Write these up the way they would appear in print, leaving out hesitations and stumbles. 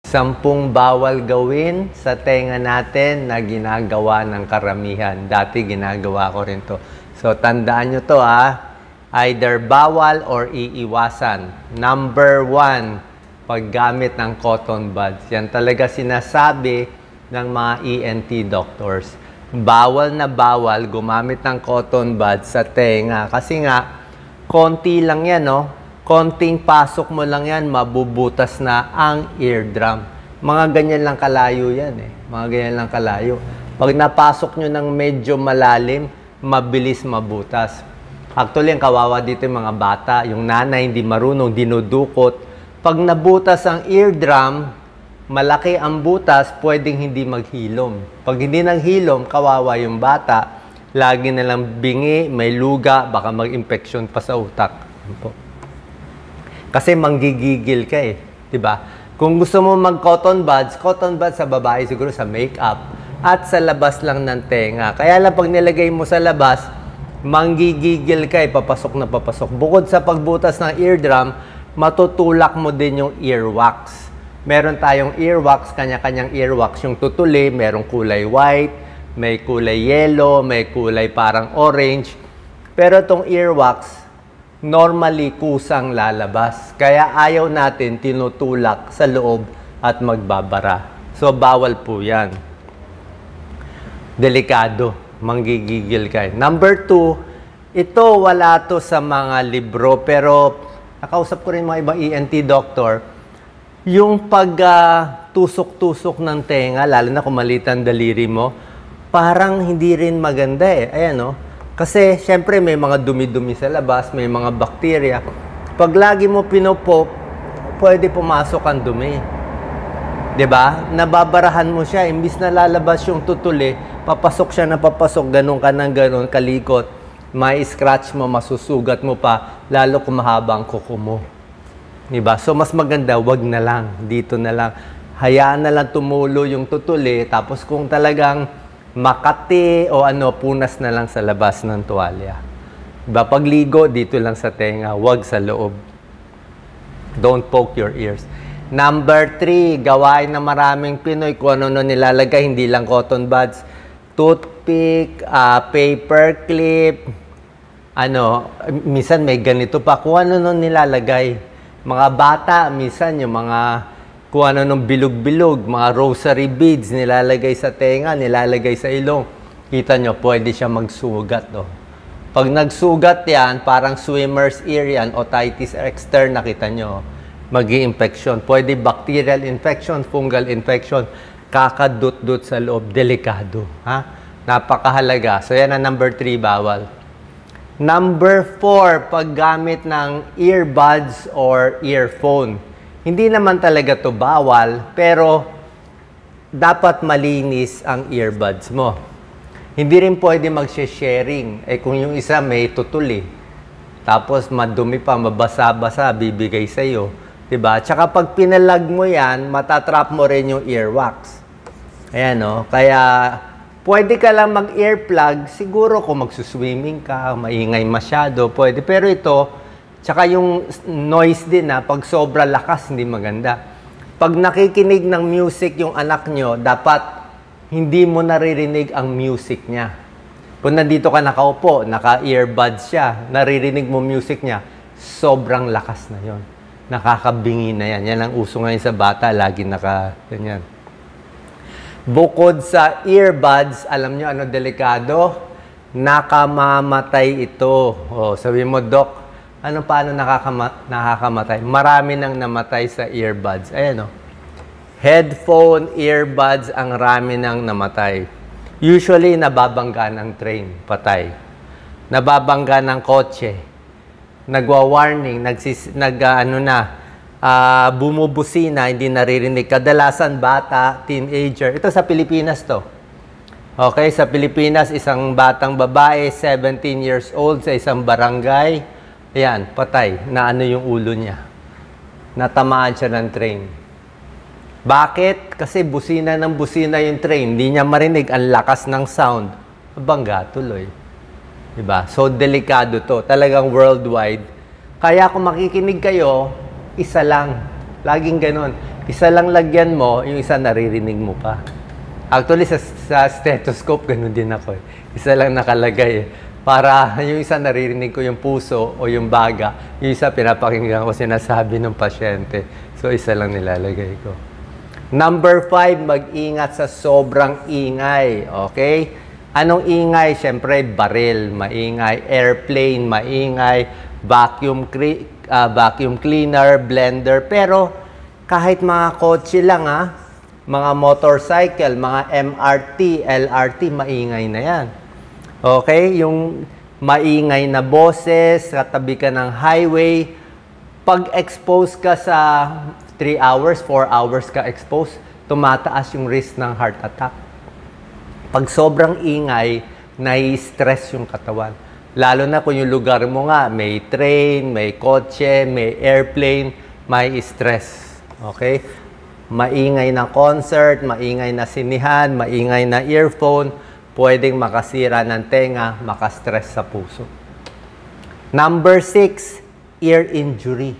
10 bawal gawin sa tenga natin na ginagawa ng karamihan. Dati ginagawa ko rin to. So, tandaan nyo to either bawal or iiwasan. Number 1, paggamit ng cotton buds. Yan talaga sinasabi ng mga ENT doctors. Bawal na bawal gumamit ng cotton buds sa tenga. Kasi nga, konti lang yan, no? Konting pasok mo lang yan, mabubutas na ang eardrum. Mga ganyan lang kalayo yan eh. Mga ganyan lang kalayo. Pag napasok nyo ng medyo malalim, mabilis mabutas. Actually, ang kawawa dito yung mga bata, yung nanay hindi marunong, dinudukot. Pag nabutas ang eardrum, malaki ang butas, pwedeng hindi maghilom. Pag hindi naghilom, kawawa yung bata. Lagi na lang bingi, may luga, baka mag-infection pa sa utak. Kasi manggigigil ka eh, 'di ba? Kung gusto mo mag-cotton buds sa babae siguro sa makeup at sa labas lang ng tenga. Kaya lang pag nilagay mo sa labas, manggigigil ka eh, papasok na papasok. Bukod sa pagbutas ng eardrum, matutulak mo din yung earwax. Meron tayong earwax, kanya-kanyang earwax. Yung tutuli, merong kulay white, may kulay yellow, may kulay parang orange. Pero itong earwax, normally kusang lalabas. Kaya ayaw natin tinutulak sa loob at magbabara. So, bawal po yan. Delikado. Manggigigil ka. Number 2, ito wala to sa mga libro. Pero, nakausap ko rin mga ibang ENT doctor, yung pag-tusok-tusok ng tenga, lalo na kung maliit ang daliri mo, parang hindi rin maganda eh. Ayan, no? Kasi, syempre, may mga dumi-dumi sa labas, may mga bakterya. Pag lagi mo pinupop, pwede pumasok ang dumi. 'Di ba? Nababarahan mo siya. Imbis na lalabas yung tutuli, papasok siya na papasok, ganun ka ng ganun, kalikot. May scratch mo, masusugat mo pa, lalo kung mahaba ang kuko mo. 'Di ba? So, mas maganda, wag na lang. Dito na lang. Hayaan na lang tumulo yung tutuli. Tapos, kung talagang makati o punas na lang sa labas ng tuwalya. Diba? Pagligo, dito lang sa tenga, wag sa loob. Don't poke your ears. Number 3, gawain na maraming Pinoy kung ano nilalagay, hindi lang cotton buds. Toothpick, paper clip, minsan may ganito pa, kung ano nilalagay. Mga bata, minsan yung mga kung ano nung bilog-bilog, mga rosary beads, nilalagay sa tenga, nilalagay sa ilong. Kita nyo, pwede siya magsugat. Oh. Pag nagsugat yan, parang swimmer's ear yan, otitis externa, kita nyo, mag-i-infection. Pwede bacterial infection, fungal infection, kakadut-dut sa loob, delikado. Napakahalaga. So yan ang number 3, bawal. Number 4, paggamit ng earbuds or earphone. Hindi naman talaga to bawal, pero dapat malinis ang earbuds mo. Hindi rin pwede mag-sharing. Kung yung isa may tutuli, tapos madumi pa, mabasa-basa, bibigay sa'yo. Diba? Tsaka pag pinalag mo yan, matatrap mo rin yung earwax. Ayan, no? Kaya, pwede ka lang mag-earplug. Siguro kung magsuswimming ka, maingay masyado, pwede. Pero ito, tsaka yung noise din pag sobra lakas, hindi maganda. Pag nakikinig ng music yung anak nyo, dapat hindi mo naririnig ang music niya. Kung nandito ka nakaupo, naka-earbuds siya, naririnig mo music niya, sobrang lakas na yon. Nakakabingi na yan. Yan ang uso ngayon sa bata, lagi ganyan. Bukod sa earbuds, alam nyo ano delikado? Nakamamatay ito. Sabi mo, Doc, paano nakakamatay? Marami nang namatay sa earbuds. Ayan, headphone, earbuds, ang rami nang namatay. Usually, nababangga ng train, patay. Nababangga ng kotse, nagwa-warning, bumubusina, hindi naririnig. Kadalasan bata, teenager. Ito sa Pilipinas to. Okay, sa Pilipinas, isang batang babae, 17 years old, sa isang barangay. Ayan, patay. Yung ulo niya. Natamaan siya ng train. Bakit? Kasi busina ng busina yung train. Hindi niya marinig ang lakas ng sound. Bangga tuloy. Diba? So, delikado to. Talagang worldwide. Kaya kung makikinig kayo, isa lang. Laging ganun. Isa lang lagyan mo, yung isa naririnig mo pa. Actually, sa stethoscope, ganun din ako eh. Isa lang nakalagay eh. Para yung isa naririnig ko yung puso o yung baga, yung isa pinapakinggan ko sinasabi ng pasyente. So, isa lang nilalagay ko. Number 5, mag-ingat sa sobrang ingay. Okay? Anong ingay? Siyempre, baril, maingay. Airplane, maingay. Vacuum cleaner, blender. Pero, kahit mga kotse lang mga motorcycle, mga MRT, LRT, maingay na yan. Okay? Yung maingay na boses, katabi ka ng highway, pag-expose ka sa 3 hours, 4 hours ka expose, tumataas yung risk ng heart attack. Pag sobrang ingay, nai-stress yung katawan. Lalo na kung yung lugar mo nga, may train, may kotse, may airplane, may stress. Okay? Maingay na concert, maingay na sinihan, maingay na earphone, pwedeng makasira ng tenga, makastress sa puso. Number 6, ear injury.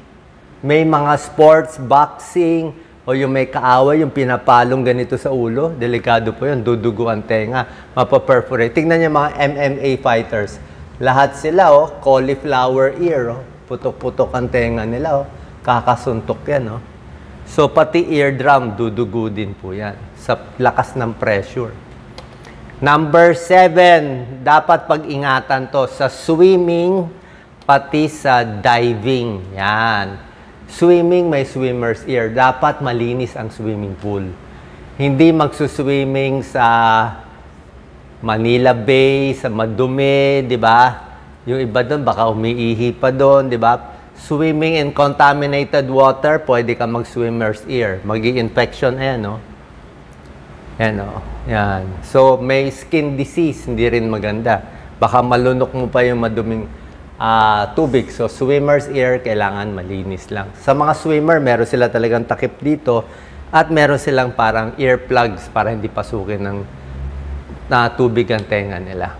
May mga sports, boxing, o yung may kaaway, yung pinapalong ganito sa ulo, delikado po yun, dudugo ang tenga, mapaperforate. Tingnan niyo mga MMA fighters. Lahat sila, cauliflower ear, putok-putok ang tenga nila, kakasuntok yan, So, pati eardrum, dudugo din po yan sa lakas ng pressure. Number 7, dapat pag-ingatan to sa swimming, pati sa diving. Yan. Swimming, may swimmer's ear. Dapat malinis ang swimming pool. Hindi magsuswimming sa Manila Bay, sa madumi, di ba? Yung iba doon, baka umiihi pa doon, di ba? Swimming in contaminated water, pwede ka mag-swimmer's ear. Magi-infection, ayan, Ayan, Yan. So, may skin disease, hindi rin maganda. Baka malunok mo pa yung maduming tubig. So, swimmer's ear, kailangan malinis lang. Sa mga swimmer, meron sila talagang takip dito at meron silang parang earplugs para hindi pasukin ng tubig ang tenga nila.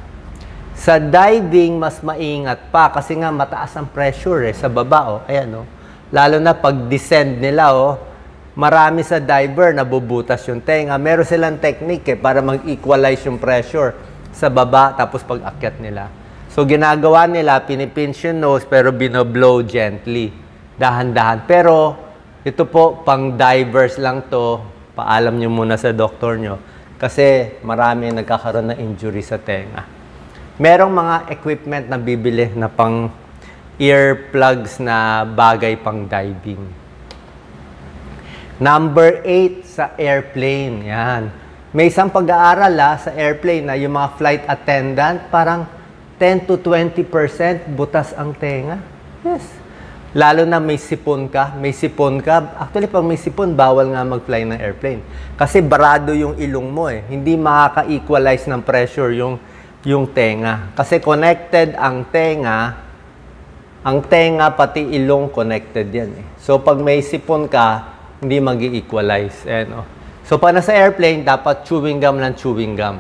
Sa diving, mas maingat pa kasi nga mataas ang pressure sa baba. Ayan, Lalo na pag descend nila, marami sa diver nabubutas yung tenga. Meron silang technique para mag-equalize yung pressure sa baba tapos pag akyat nila. So, ginagawa nila, pinipinch yung nose pero binoblow gently. Dahan-dahan. Pero, ito po, pang divers lang to. Paalam nyo muna sa doktor nyo. Kasi marami nagkakaroon ng injury sa tenga. Merong mga equipment na bibili na pang earplugs na bagay pang diving. Number 8, sa airplane. Yan. May isang pag-aaral sa airplane na yung mga flight attendant, parang 10 to 20% butas ang tenga. Yes. Lalo na may sipon ka. May sipon ka. Actually, pag may sipon, bawal nga mag-fly ng airplane. Kasi barado yung ilong mo Hindi makaka-equalize ng pressure yung tenga. Kasi connected ang tenga pati ilong connected yan So, pag may sipon ka, hindi mag-equalize. So, pag nasa airplane, dapat chewing gum ng chewing gum.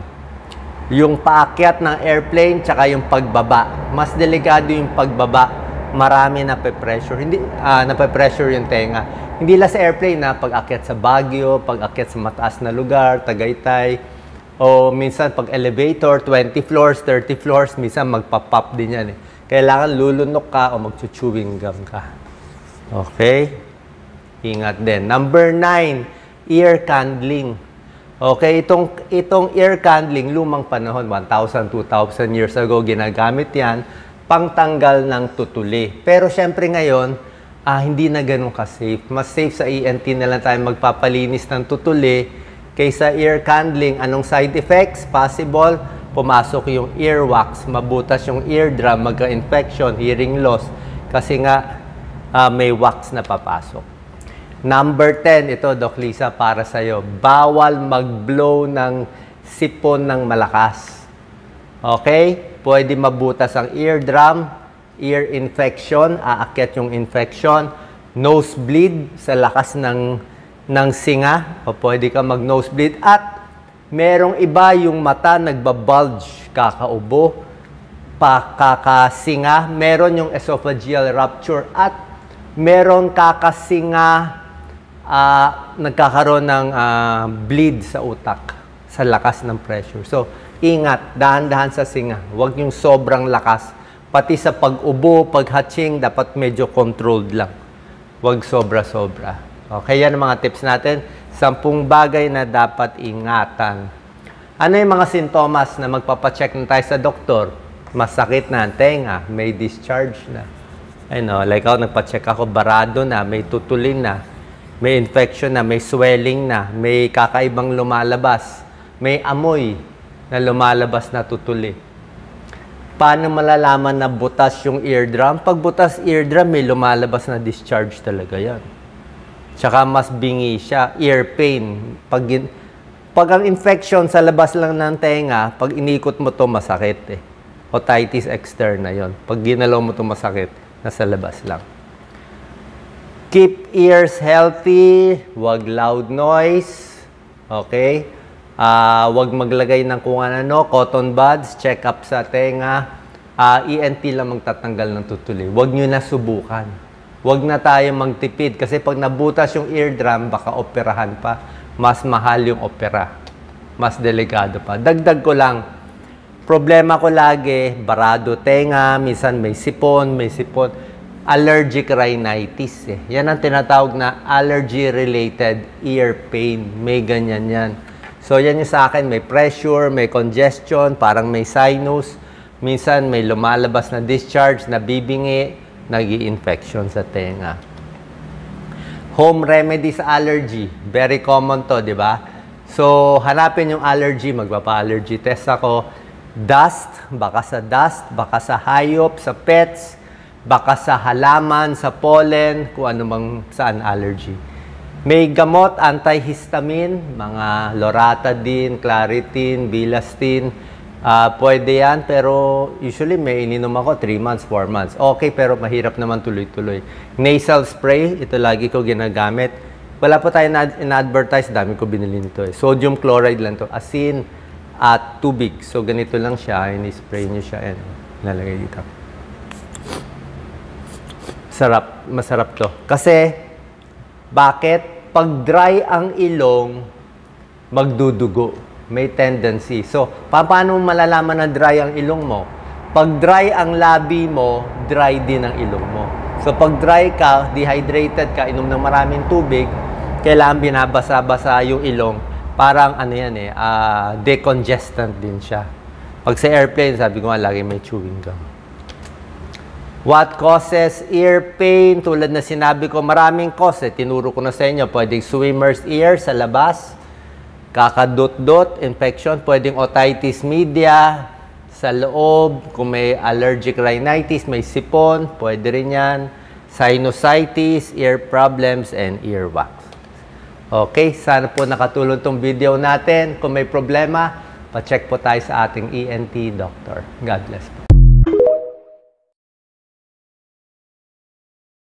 Yung paakyat ng airplane, tsaka yung pagbaba. Mas delikado yung pagbaba. Marami nape-pressure. Hindi, nape-pressure yung tenga. Hindi lang sa airplane pag-akyat sa Baguio, pag-akyat sa mataas na lugar, Tagaytay, o minsan pag elevator, 20 floors, 30 floors, minsan magpa-pop din yan Kailangan lulunok ka o mag-chewing gum ka. Okay? Ingat din. Number 9, ear candling. Okay, itong ear candling, lumang panahon, 1,000, 2,000 years ago, ginagamit yan, pangtanggal ng tutuli. Pero syempre ngayon, hindi na ganun ka-safe. Mas safe sa ENT na lang tayo magpapalinis ng tutuli, kaysa ear candling. Anong side effects? Possible, pumasok yung earwax, mabutas yung eardrum, magka-infection, hearing loss. Kasi nga, may wax na papasok. Number 10, ito, Doc Lisa, para sa'yo. Bawal mag-blow ng sipon ng malakas. Okay? Pwede mabutas ang eardrum, ear infection, aakyat yung infection, nosebleed sa lakas ng singa, o pwede ka mag-nosebleed. At merong iba yung mata nagbabulge, kakaubo, kakasinga, meron yung esophageal rupture, at meron kakasinga nagkakaroon ng bleed sa utak sa lakas ng pressure. So, ingat, dahan-dahan sa singa. Huwag yung sobrang lakas. Pati sa pag-ubo, pag-hatching, dapat medyo controlled lang. Huwag sobra-sobra. Okay, yan ang mga tips natin. 10 bagay na dapat ingatan. Ano yung mga sintomas na magpapacheck na tayo sa doktor? Masakit na ang tenga, may discharge na. Like ako, nagpacheck ako, barado na, may tutulin na, may infection na, may swelling na, may kakaibang lumalabas, may amoy na lumalabas na tutuli. Paano malalaman na butas yung eardrum? Pag butas eardrum, may lumalabas na discharge talaga yan. Tsaka mas bingi siya, ear pain. Pag ang infection sa labas lang ng tenga, pag inikot mo to masakit eh. Otitis externa yon. Pag ginalaw mo to masakit, nasa labas lang. Keep ears healthy, wag loud noise. Okay? Wag maglagay ng kung ano, cotton buds, check up sa tenga. ENT lang magtatanggal ng tutuli. Wag nyo na subukan. Wag na tayo magtipid kasi pag nabutas yung eardrum, baka operahan pa. Mas mahal yung opera. Mas delikado pa. Dagdag ko lang, problema ko lagi, barado tenga, minsan may sipon. Allergic rhinitis eh. Yan ang tinatawag na allergy-related ear pain. May ganyan yan. So yan yung sa akin, may pressure, may congestion, parang may sinus. Minsan may lumalabas na discharge, nabibingi, nag-i-infection sa tenga. Home remedy sa allergy. Very common to, di ba? So, hanapin yung allergy. Magpapa-allergy test ako. Dust, baka sa hayop, sa pets, baka sa halaman, sa pollen, kung ano mang saan allergy. May gamot, antihistamine, mga loratadine, claritin, bilastine. Pwede yan, pero usually may ininom ako 3 months, 4 months. Okay, pero mahirap naman tuloy-tuloy. Nasal spray, ito lagi ko ginagamit. Wala po tayo in-advertise, dami ko binili nito eh. Sodium chloride lang to, asin at tubig. So ganito lang siya, in-spray nyo siya and lalagay dito. Masarap to. Kasi, bakit? Pag dry ang ilong, magdudugo. May tendency. So, paano malalaman na dry ang ilong mo? Pag dry ang labi mo, dry din ang ilong mo. So, pag dry ka, dehydrated ka, inom ng maraming tubig, kailangan binabasa-basa yung ilong. Parang ano yan eh, decongestant din siya. Pag sa airplane, sabi ko nga, lagi may chewing gum. What causes ear pain? Tulad na sinabi ko, maraming cause. Tinuro ko na sa inyo, pwedeng swimmer's ear sa labas, kakadot-dot, infection, pwedeng otitis media sa loob, kung may allergic rhinitis, may sipon, pwede rin yan, sinusitis, ear problems, and earwax. Okay, sana po nakatulong tong video natin. Kung may problema, pa-check po tayo sa ating ENT doctor. God bless po.